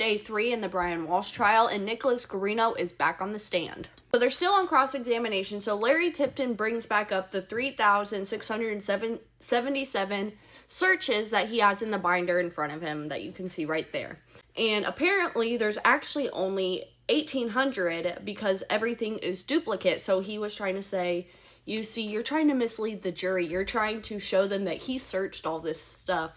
day 3 in the Brian Walshe trial, and Nicholas Guarino is back on the stand. So they're still on cross-examination, so Larry Tipton brings back up the 3,677 searches that he has in the binder in front of him that you can see right there. And apparently there's actually only 1,800 because everything is duplicate. So he was trying to say, you see, you're trying to mislead the jury. You're trying to show them that he searched all this stuff,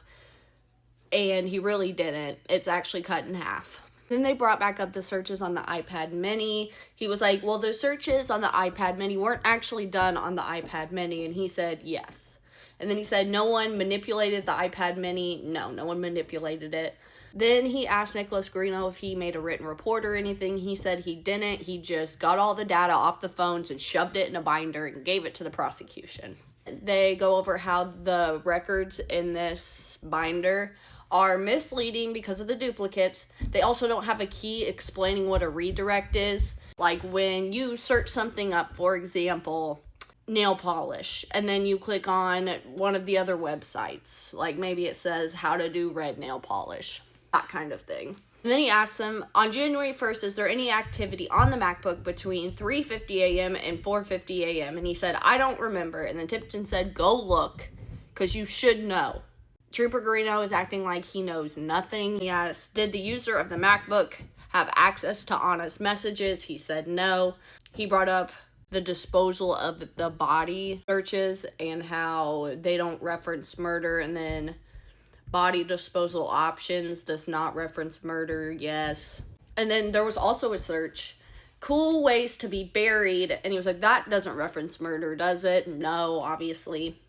and he really didn't. It's actually cut in half. Then they brought back up the searches on the iPad mini. He was like, well, the searches on the iPad mini weren't actually done on the iPad mini. And he said, yes. And then he said, no one manipulated the iPad mini. No one manipulated it. Then he asked Nicholas Guarino if he made a written report or anything. He said he didn't. He just got all the data off the phones and shoved it in a binder and gave it to the prosecution. They go over how the records in this binder are misleading because of the duplicates. They also don't have a key explaining what a redirect is. Like when you search something up, for example, nail polish, and then you click on one of the other websites, like maybe it says how to do red nail polish, that kind of thing. And then he asked them, on January 1st, is there any activity on the MacBook between 3:50 a.m. and 4:50 a.m.? And he said, I don't remember. And then Tipton said, go look, because you should know. Trooper Guarino is acting like he knows nothing. He asked, did the user of the MacBook have access to honest messages? He said no. He brought up the disposal of the body searches and how they don't reference murder, and then body disposal options does not reference murder, yes. And then there was also a search, cool ways to be buried, and he was like, that doesn't reference murder, does it? No, obviously.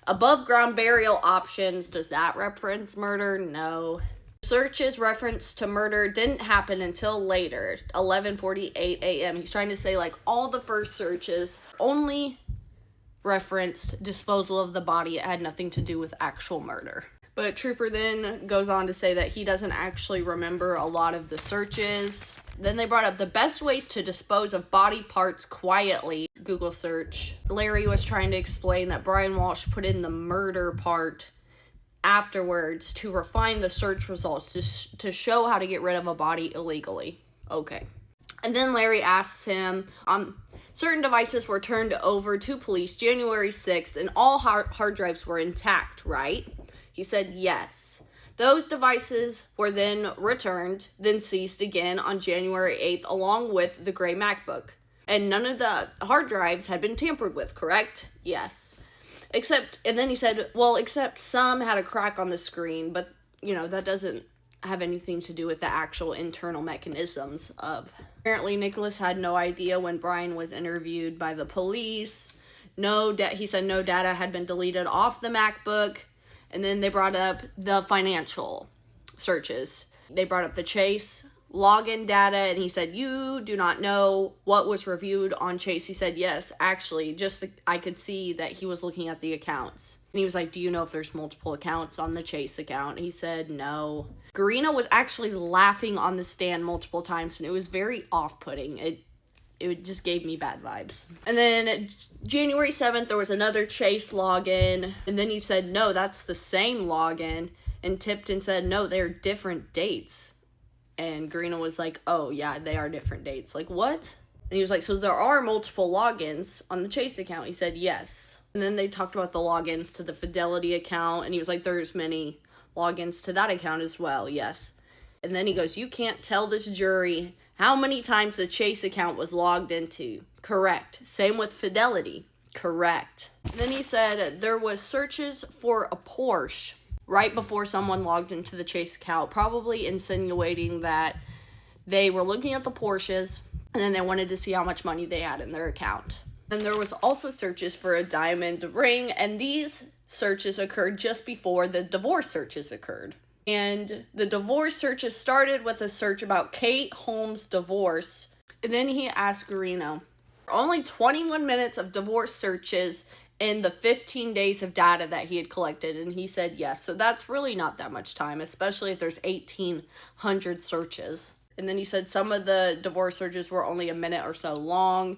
Above ground burial options, does that reference murder? No. Searches reference to murder didn't happen until later, 11:48 a.m. He's trying to say like all the first searches only referenced disposal of the body. It had nothing to do with actual murder. But Trooper then goes on to say that he doesn't actually remember a lot of the searches. Then they brought up the best ways to dispose of body parts quietly. Google search. Larry was trying to explain that Brian Walshe put in the murder part afterwards to refine the search results to show how to get rid of a body illegally. Okay. And then Larry asks him, certain devices were turned over to police January 6th and all hard drives were intact, right? He said yes. Those devices were then returned, then seized again on January 8th, along with the gray MacBook. And none of the hard drives had been tampered with, correct? Yes. And then he said, well, except some had a crack on the screen, but, that doesn't have anything to do with the actual internal mechanisms of. Apparently, Nicholas had no idea when Brian was interviewed by the police. He said no data had been deleted off the MacBook. And then they brought up the financial searches. They brought up the Chase login data, and he said, you do not know what was reviewed on Chase. He said, yes, actually, I could see that he was looking at the accounts. And he was like, do you know if there's multiple accounts on the Chase account? He said, no. Guarino was actually laughing on the stand multiple times, and it was very off-putting. It just gave me bad vibes. And then January 7th, there was another Chase login. And then he said, no, that's the same login. And Tipton said, no, they're different dates. And Guarino was like, oh, yeah, they are different dates. Like, what? And he was like, so there are multiple logins on the Chase account? He said, yes. And then they talked about the logins to the Fidelity account. And he was like, there's many logins to that account as well, yes. And then he goes, you can't tell this jury how many times the Chase account was logged into. Correct. Same with Fidelity. Correct. Then he said there was searches for a Porsche right before someone logged into the Chase account, probably insinuating that they were looking at the Porsches and then they wanted to see how much money they had in their account. And there was also searches for a diamond ring, and these searches occurred just before the divorce searches occurred. And the divorce searches started with a search about Kate Holmes' divorce. And then he asked Guarino, only 21 minutes of divorce searches in the 15 days of data that he had collected. And he said yes. So that's really not that much time, especially if there's 1,800 searches. And then he said some of the divorce searches were only a minute or so long.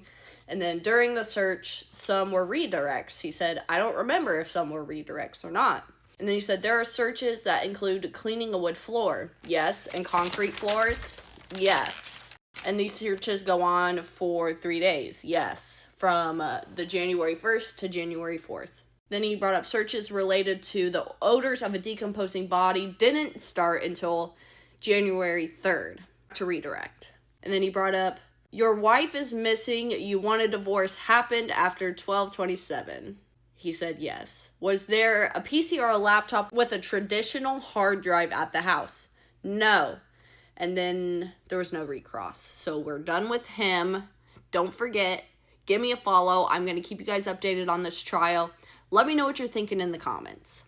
And then during the search, some were redirects. He said, I don't remember if some were redirects or not. And then he said, there are searches that include cleaning a wood floor. Yes. And concrete floors? Yes. And these searches go on for 3 days. Yes. From the January 1st to January 4th. Then he brought up searches related to the odors of a decomposing body didn't start until January 3rd to redirect. And then he brought up, your wife is missing. You want a divorce happened after 12/27. He said yes. Was there a PC or a laptop with a traditional hard drive at the house? No. And then there was no recross. So we're done with him. Don't forget, give me a follow. I'm going to keep you guys updated on this trial. Let me know what you're thinking in the comments.